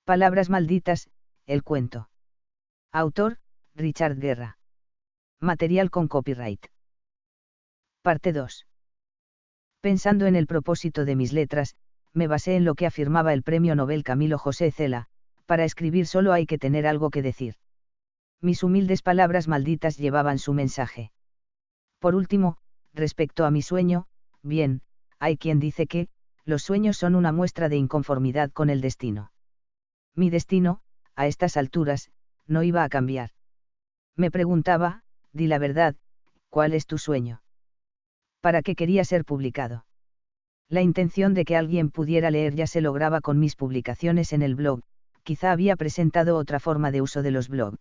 Palabras malditas, el cuento. Autor, Richard Guerra. Material con copyright. Parte 2. Pensando en el propósito de mis letras, me basé en lo que afirmaba el premio Nobel Camilo José Cela: para escribir solo hay que tener algo que decir. Mis humildes palabras malditas llevaban su mensaje. Por último, respecto a mi sueño, bien, hay quien dice que, los sueños son una muestra de inconformidad con el destino. Mi destino, a estas alturas, no iba a cambiar. Me preguntaba, di la verdad, ¿cuál es tu sueño? ¿Para qué quería ser publicado? La intención de que alguien pudiera leer ya se lograba con mis publicaciones en el blog, quizá había presentado otra forma de uso de los blogs.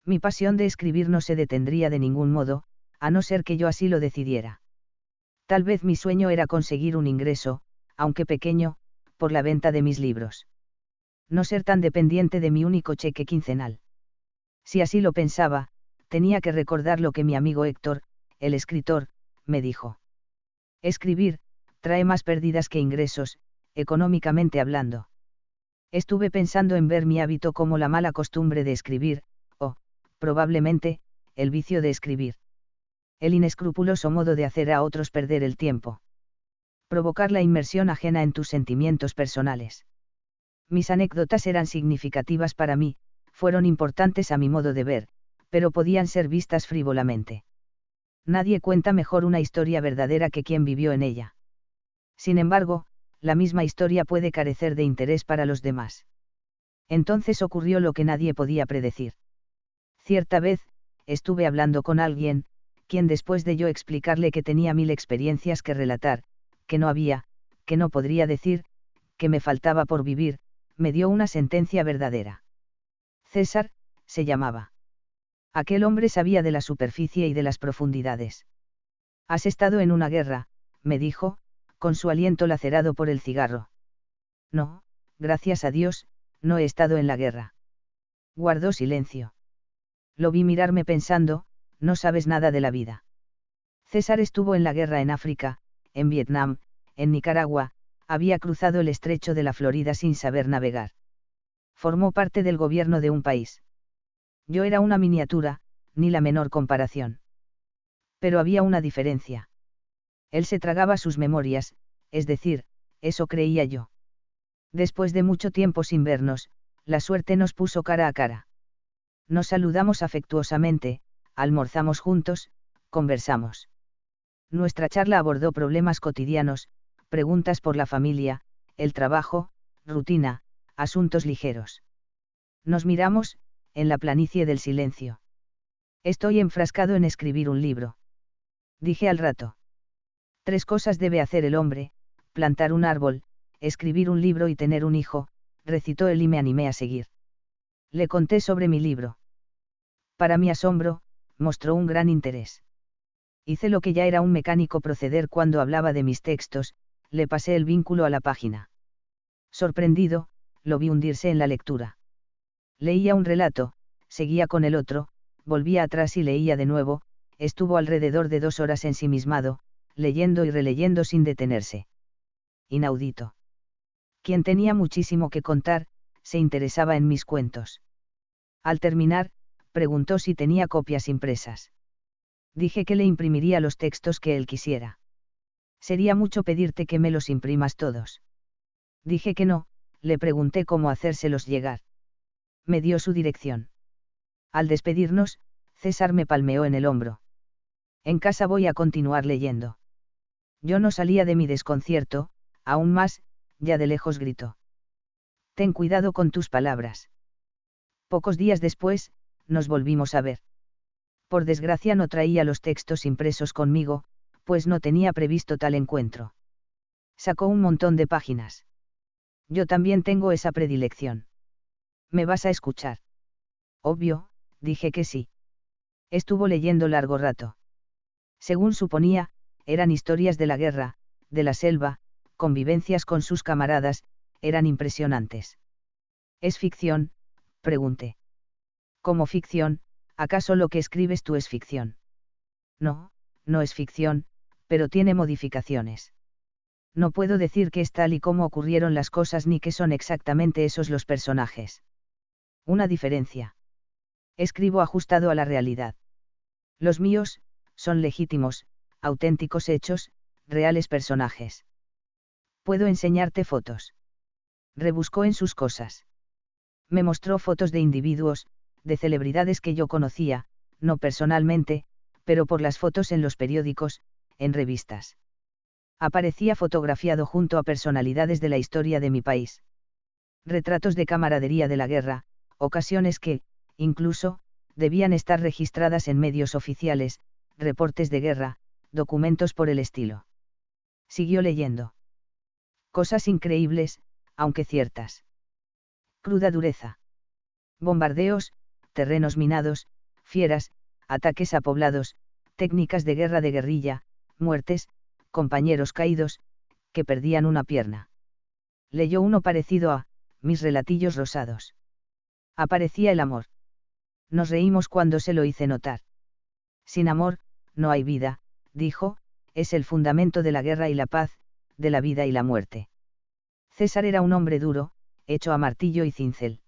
Mi pasión de escribir no se detendría de ningún modo, a no ser que yo así lo decidiera. Tal vez mi sueño era conseguir un ingreso, aunque pequeño, por la venta de mis libros. No ser tan dependiente de mi único cheque quincenal. Si así lo pensaba, tenía que recordar lo que mi amigo Héctor, el escritor, me dijo. Escribir, trae más pérdidas que ingresos, económicamente hablando. Estuve pensando en ver mi hábito como la mala costumbre de escribir, o, probablemente, el vicio de escribir. El inescrupuloso modo de hacer a otros perder el tiempo. Provocar la inmersión ajena en tus sentimientos personales. Mis anécdotas eran significativas para mí, fueron importantes a mi modo de ver, pero podían ser vistas frívolamente. Nadie cuenta mejor una historia verdadera que quien vivió en ella. Sin embargo, la misma historia puede carecer de interés para los demás. Entonces ocurrió lo que nadie podía predecir. Cierta vez, estuve hablando con alguien, quien después de yo explicarle que tenía 1000 experiencias que relatar, que no había, que no podría decir, que me faltaba por vivir, me dio una sentencia verdadera. César, se llamaba. Aquel hombre sabía de la superficie y de las profundidades. Has estado en una guerra, me dijo, con su aliento lacerado por el cigarro. No, gracias a Dios, no he estado en la guerra. Guardó silencio. Lo vi mirarme pensando, no sabes nada de la vida. César estuvo en la guerra en África, en Vietnam, en Nicaragua, había cruzado el estrecho de la Florida sin saber navegar. Formó parte del gobierno de un país. Yo era una miniatura, ni la menor comparación. Pero había una diferencia. Él se tragaba sus memorias, es decir, eso creía yo. Después de mucho tiempo sin vernos, la suerte nos puso cara a cara. Nos saludamos afectuosamente, almorzamos juntos, conversamos. Nuestra charla abordó problemas cotidianos, preguntas por la familia, el trabajo, rutina, asuntos ligeros. Nos miramos, en la planicie del silencio. Estoy enfrascado en escribir un libro. Dije al rato. 3 cosas debe hacer el hombre: plantar un árbol, escribir un libro y tener un hijo, recitó él y me animé a seguir. Le conté sobre mi libro. Para mi asombro, mostró un gran interés. Hice lo que ya era un mecánico proceder cuando hablaba de mis textos, le pasé el vínculo a la página. Sorprendido, lo vi hundirse en la lectura. Leía un relato, seguía con el otro, volvía atrás y leía de nuevo, estuvo alrededor de 2 horas ensimismado, leyendo y releyendo sin detenerse. Inaudito. Quien tenía muchísimo que contar, se interesaba en mis cuentos. Al terminar, preguntó si tenía copias impresas. Dije que le imprimiría los textos que él quisiera. Sería mucho pedirte que me los imprimas todos. Dije que no, le pregunté cómo hacérselos llegar. Me dio su dirección. Al despedirnos, César me palmeó en el hombro. En casa voy a continuar leyendo. Yo no salía de mi desconcierto, aún más, ya de lejos gritó. Ten cuidado con tus palabras. Pocos días después, nos volvimos a ver. Por desgracia no traía los textos impresos conmigo, pues no tenía previsto tal encuentro. Sacó un montón de páginas. Yo también tengo esa predilección. ¿Me vas a escuchar? Obvio, dije que sí. Estuvo leyendo largo rato. Según suponía, eran historias de la guerra, de la selva, convivencias con sus camaradas, eran impresionantes. ¿Es ficción?, pregunté. ¿Cómo ficción? ¿Acaso lo que escribes tú es ficción? No, no es ficción, pero tiene modificaciones. No puedo decir que es tal y como ocurrieron las cosas ni que son exactamente esos los personajes. Una diferencia. Escribo ajustado a la realidad. Los míos, son legítimos, auténticos hechos, reales personajes. Puedo enseñarte fotos. Rebuscó en sus cosas. Me mostró fotos de individuos, de celebridades que yo conocía, no personalmente, pero por las fotos en los periódicos, en revistas. Aparecía fotografiado junto a personalidades de la historia de mi país. Retratos de camaradería de la guerra, ocasiones que, incluso, debían estar registradas en medios oficiales, reportes de guerra, documentos por el estilo. Siguió leyendo. Cosas increíbles, aunque ciertas. Cruda dureza. Bombardeos, terrenos minados, fieras, ataques a poblados, técnicas de guerra de guerrilla, muertes, compañeros caídos, que perdían una pierna. Leyó uno parecido a Mis relatillos rosados. Aparecía el amor. Nos reímos cuando se lo hice notar. Sin amor, no hay vida, dijo, es el fundamento de la guerra y la paz, de la vida y la muerte. César era un hombre duro, hecho a martillo y cincel.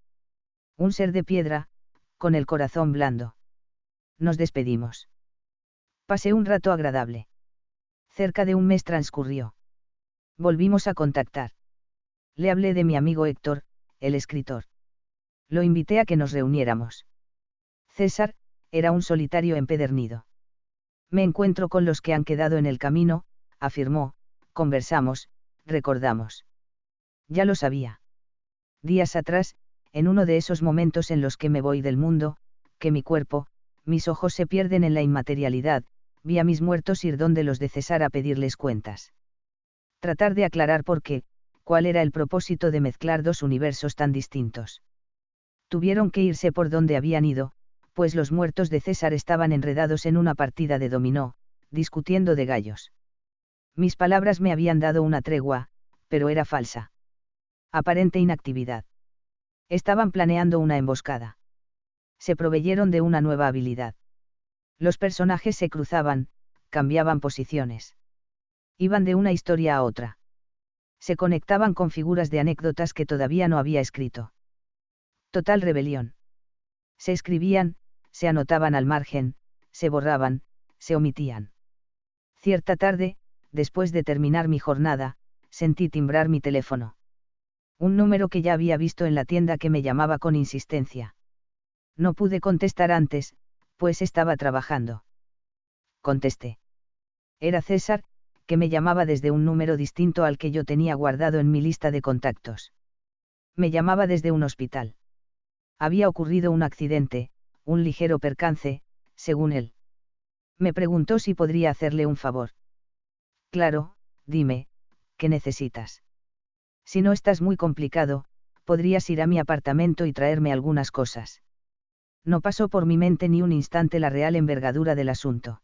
Un ser de piedra, con el corazón blando. Nos despedimos. Pasé un rato agradable. Cerca de un mes transcurrió. Volvimos a contactar. Le hablé de mi amigo Héctor, el escritor. Lo invité a que nos reuniéramos. César, era un solitario empedernido. Me encuentro con los que han quedado en el camino, afirmó, conversamos, recordamos. Ya lo sabía. Días atrás, en uno de esos momentos en los que me voy del mundo, que mi cuerpo, mis ojos se pierden en la inmaterialidad, vi a mis muertos ir donde los de César a pedirles cuentas. Tratar de aclarar por qué, cuál era el propósito de mezclar dos universos tan distintos. Tuvieron que irse por donde habían ido, pues los muertos de César estaban enredados en una partida de dominó, discutiendo de gallos. Mis palabras me habían dado una tregua, pero era falsa. Aparente inactividad. Estaban planeando una emboscada. Se proveyeron de una nueva habilidad. Los personajes se cruzaban, cambiaban posiciones. Iban de una historia a otra. Se conectaban con figuras de anécdotas que todavía no había escrito. Total rebelión. Se escribían, se anotaban al margen, se borraban, se omitían. Cierta tarde, después de terminar mi jornada, sentí timbrar mi teléfono. Un número que ya había visto en la tienda que me llamaba con insistencia. No pude contestar antes, pues estaba trabajando. Contesté. Era César, que me llamaba desde un número distinto al que yo tenía guardado en mi lista de contactos. Me llamaba desde un hospital. Había ocurrido un accidente, un ligero percance, según él. Me preguntó si podría hacerle un favor. Claro, dime, ¿qué necesitas? Si no estás muy complicado, podrías ir a mi apartamento y traerme algunas cosas. No pasó por mi mente ni un instante la real envergadura del asunto.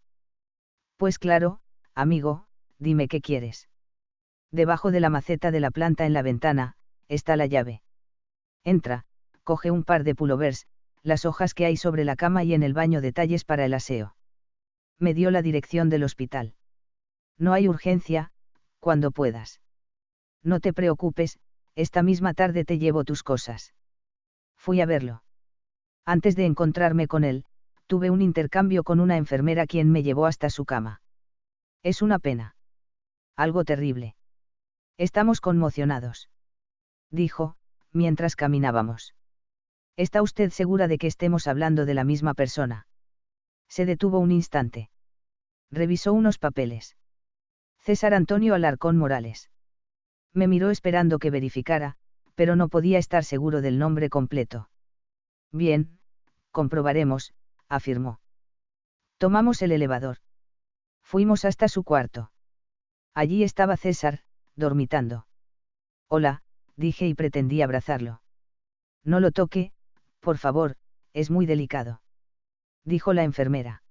Pues claro, amigo, dime qué quieres. Debajo de la maceta de la planta en la ventana, está la llave. Entra, coge un par de pullovers, las hojas que hay sobre la cama y en el baño detalles para el aseo. Me dio la dirección del hospital. No hay urgencia, cuando puedas. No te preocupes, esta misma tarde te llevo tus cosas. Fui a verlo. Antes de encontrarme con él, tuve un intercambio con una enfermera quien me llevó hasta su cama. Es una pena. Algo terrible. Estamos conmocionados. Dijo, mientras caminábamos. ¿Está usted segura de que estemos hablando de la misma persona? Se detuvo un instante. Revisó unos papeles. César Antonio Alarcón Morales. Me miró esperando que verificara, pero no podía estar seguro del nombre completo. Bien, comprobaremos, afirmó. Tomamos el elevador. Fuimos hasta su cuarto. Allí estaba César, dormitando. Hola, dije y pretendí abrazarlo. No lo toque, por favor, es muy delicado. Dijo la enfermera.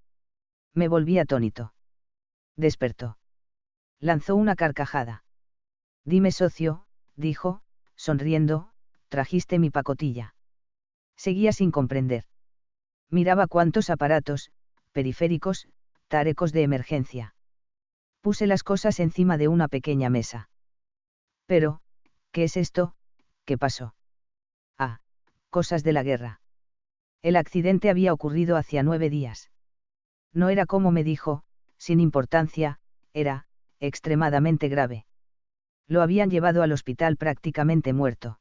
Me volví atónito. Despertó. Lanzó una carcajada. Dime socio, dijo, sonriendo, trajiste mi pacotilla. Seguía sin comprender. Miraba cuántos aparatos, periféricos, tarecos de emergencia. Puse las cosas encima de una pequeña mesa. Pero, ¿qué es esto? ¿Qué pasó? Ah, cosas de la guerra. El accidente había ocurrido hacía 9 días. No era como me dijo, sin importancia, era, extremadamente grave. Lo habían llevado al hospital prácticamente muerto.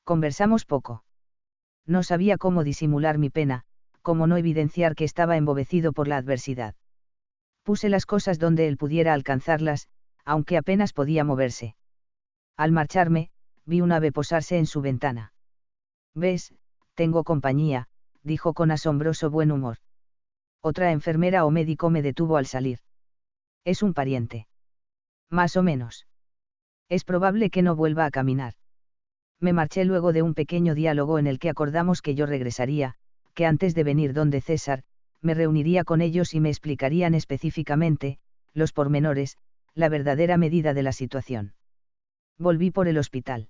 Conversamos poco. No sabía cómo disimular mi pena, cómo no evidenciar que estaba embobecido por la adversidad. Puse las cosas donde él pudiera alcanzarlas, aunque apenas podía moverse. Al marcharme, vi un ave posarse en su ventana. «¿Ves? Tengo compañía», dijo con asombroso buen humor. Otra enfermera o médico me detuvo al salir. «¿Es un pariente?» «Más o menos. Es probable que no vuelva a caminar». Me marché luego de un pequeño diálogo en el que acordamos que yo regresaría, que antes de venir donde César, me reuniría con ellos y me explicarían específicamente, los pormenores, la verdadera medida de la situación. Volví por el hospital.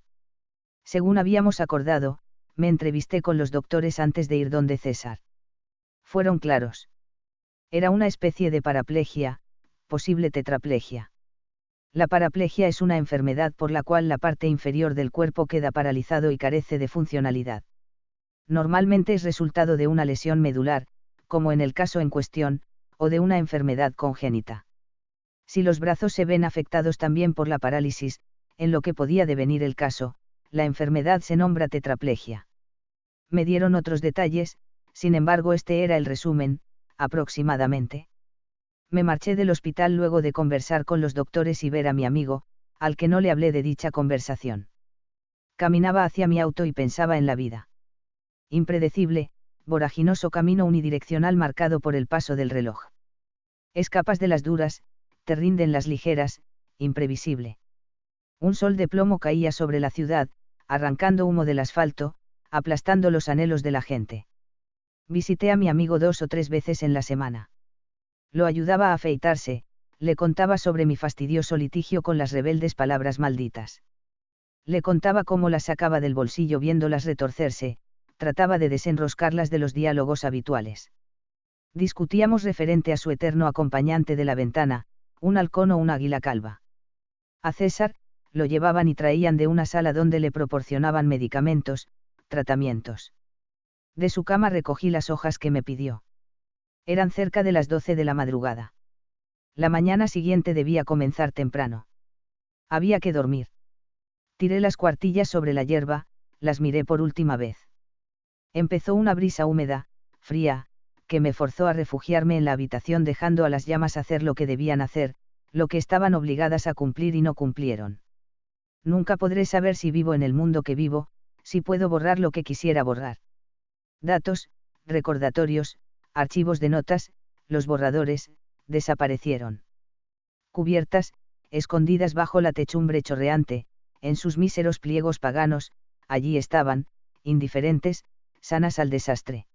Según habíamos acordado, me entrevisté con los doctores antes de ir donde César. Fueron claros. Era una especie de paraplegia, posible tetraplegia. La paraplegia es una enfermedad por la cual la parte inferior del cuerpo queda paralizado y carece de funcionalidad. Normalmente es resultado de una lesión medular, como en el caso en cuestión, o de una enfermedad congénita. Si los brazos se ven afectados también por la parálisis, en lo que podía devenir el caso, la enfermedad se nombra tetraplegia. Me dieron otros detalles, sin embargo este era el resumen, aproximadamente. Me marché del hospital luego de conversar con los doctores y ver a mi amigo, al que no le hablé de dicha conversación. Caminaba hacia mi auto y pensaba en la vida. Impredecible, voraginoso camino unidireccional marcado por el paso del reloj. Escapas de las duras, te rinden las ligeras, imprevisible. Un sol de plomo caía sobre la ciudad, arrancando humo del asfalto, aplastando los anhelos de la gente. Visité a mi amigo 2 o 3 veces en la semana. Lo ayudaba a afeitarse, le contaba sobre mi fastidioso litigio con las rebeldes palabras malditas. Le contaba cómo las sacaba del bolsillo viéndolas retorcerse, trataba de desenroscarlas de los diálogos habituales. Discutíamos referente a su eterno acompañante de la ventana, un halcón o un águila calva. A César, lo llevaban y traían de una sala donde le proporcionaban medicamentos, tratamientos. De su cama recogí las hojas que me pidió. Eran cerca de las 12 de la madrugada. La mañana siguiente debía comenzar temprano. Había que dormir. Tiré las cuartillas sobre la hierba, las miré por última vez. Empezó una brisa húmeda, fría, que me forzó a refugiarme en la habitación dejando a las llamas hacer lo que debían hacer, lo que estaban obligadas a cumplir y no cumplieron. Nunca podré saber si vivo en el mundo que vivo, si puedo borrar lo que quisiera borrar. Datos, recordatorios, archivos de notas, los borradores, desaparecieron. Cubiertas, escondidas bajo la techumbre chorreante, en sus míseros pliegos paganos, allí estaban, indiferentes, sanas al desastre.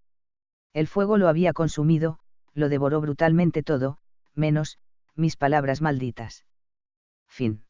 El fuego lo había consumido, lo devoró brutalmente todo, menos, mis palabras malditas. Fin.